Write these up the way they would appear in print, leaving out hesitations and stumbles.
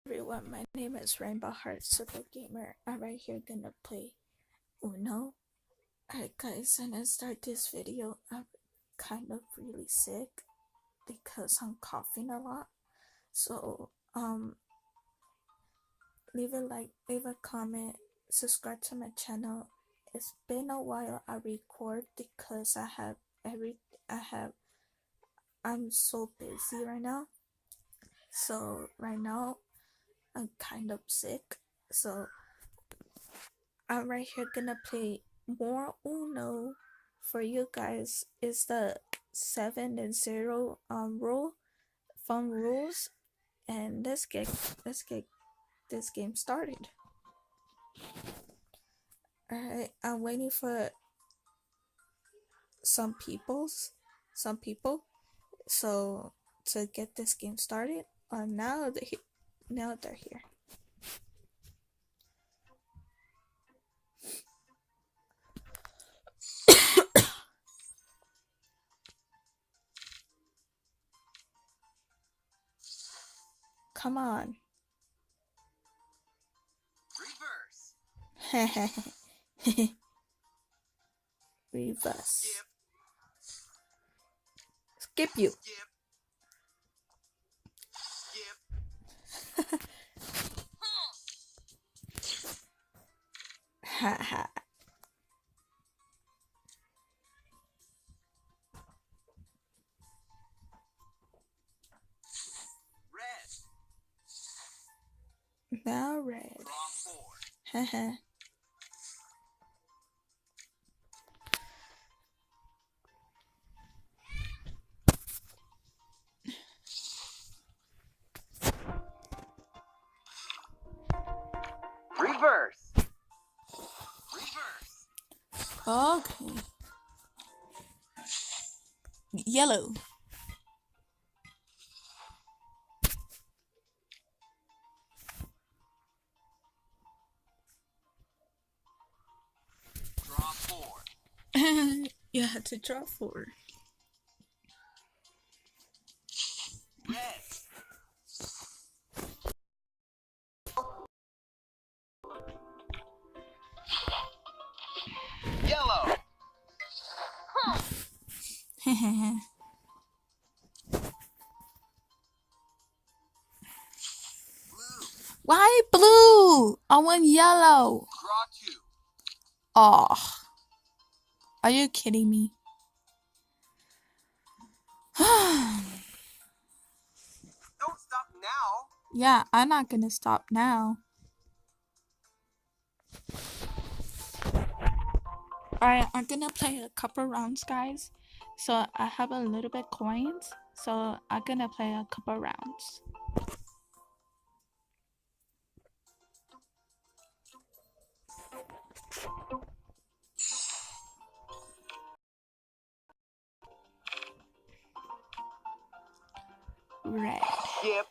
Everyone, my name is Queenrainbowheartsupergamer. I'm right here gonna play Uno. Alright guys, and I start this video, I'm kind of really sick because I'm coughing a lot. So leave a like, leave a comment, subscribe to my channel. It's been a while I record because I'm so busy right now. So right now I'm kind of sick. So I'm right here gonna play more Uno for you guys. It's the 7 and 0 fun rules, and let's get this game started. Alright, I'm waiting for some people so to get this game started. Now they're here. Come on. Reverse. Reverse. Skip you. Haha. Now red. Haha. Reverse. Okay. Yellow. Draw 4. You had to draw 4. Red. Yellow. Why blue? I want yellow. Draw 2. Oh, are you kidding me? Don't stop now. Yeah, I'm not gonna stop now. Alright, I'm gonna play a couple rounds, guys. So I have a little bit coins, so I'm gonna play a couple rounds. Red. Skip.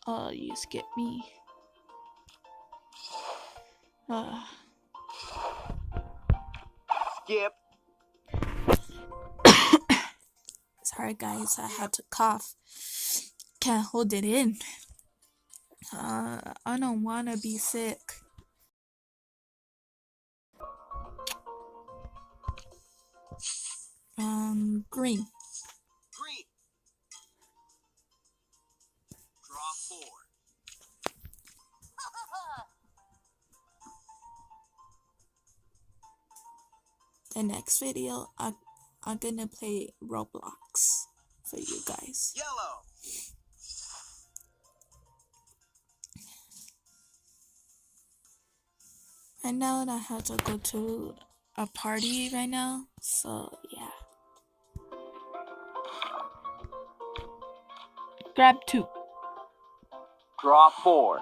Oh, you skipped me. Skip. Sorry guys, I had to cough. Can't hold it in. I don't wanna be sick. Green. Green. Draw 4. The next video, I'm gonna play Roblox for you guys. Yellow. I know that I have to go to a party right now, so yeah. Grab 2. Draw 4.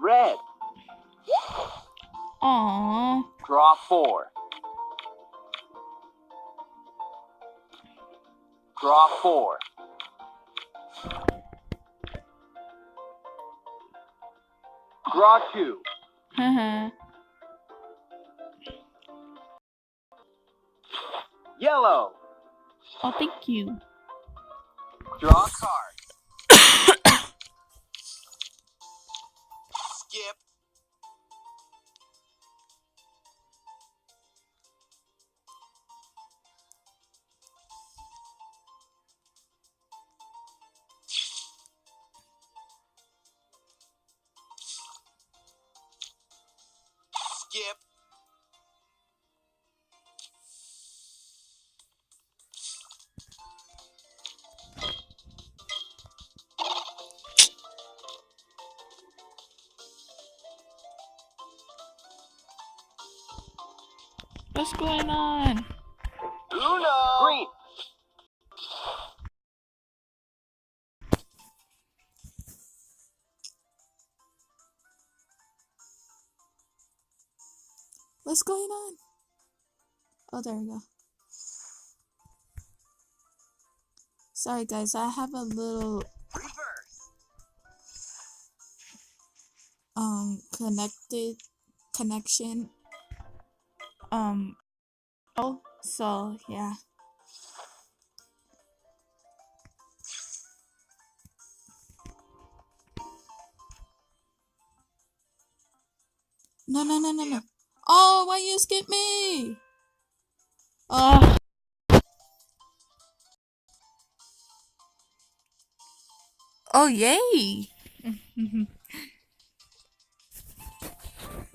Red. Aww. Draw 4. Draw 4. Draw 2. Yellow. Oh, thank you. Draw a card. Skip. Skip. What's going on? Uno. Green. What's going on? Oh, there we go. Sorry guys, I have a little Reverse. connection oh, so yeah. No. Oh, why you skip me? Oh. Oh, yay.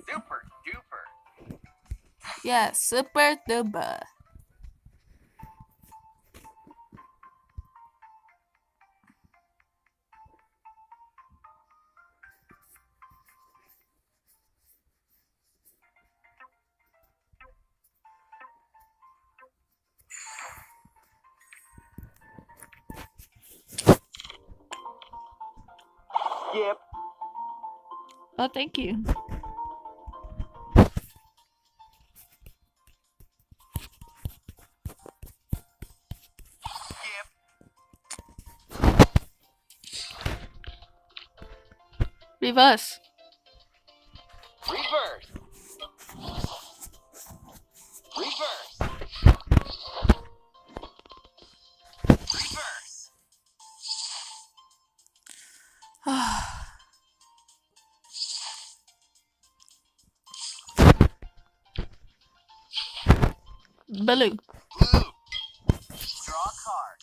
Super duper. Yeah, super duper. Skip. Oh, thank you. Skip. Reverse. Reverse. Reverse. Reverse. Blue. Blue. Draw a card.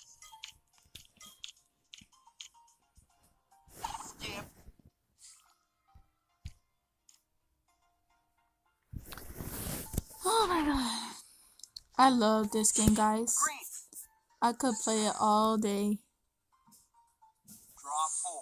Skip. Oh my god. I love this game, guys. Green. I could play it all day. Draw 4.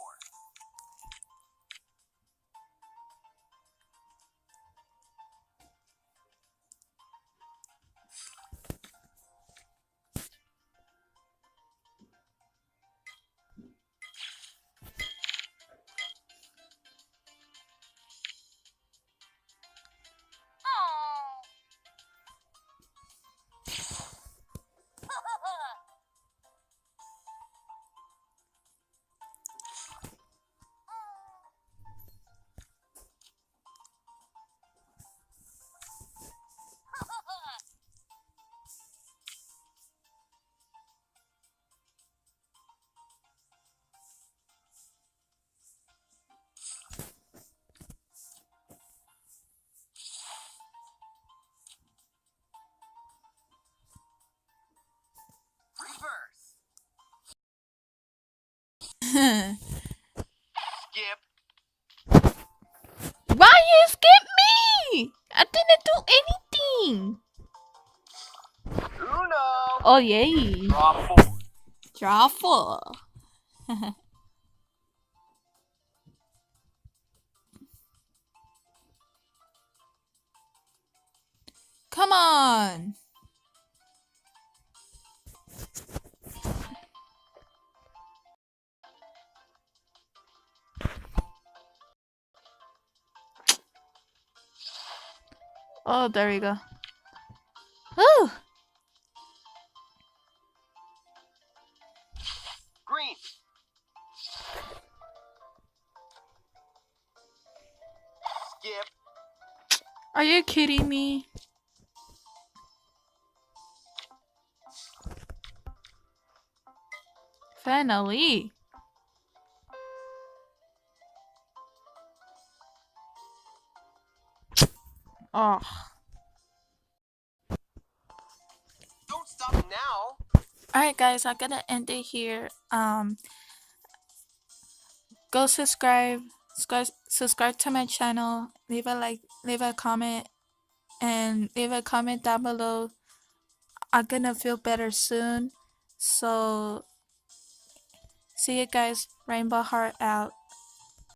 Reverse. Skip. Why you skip me? I didn't do anything. Uno. Oh, yay. Draw 4. Draw 4. Come on. Oh, there we go. Woo. Green. Skip. Are you kidding me? Finally. Oh. Don't stop now. Alright guys, I'm gonna end it here. Go subscribe to my channel, leave a like, leave a comment, and leave a comment down below. I'm gonna feel better soon. So see you guys. Rainbow Heart out.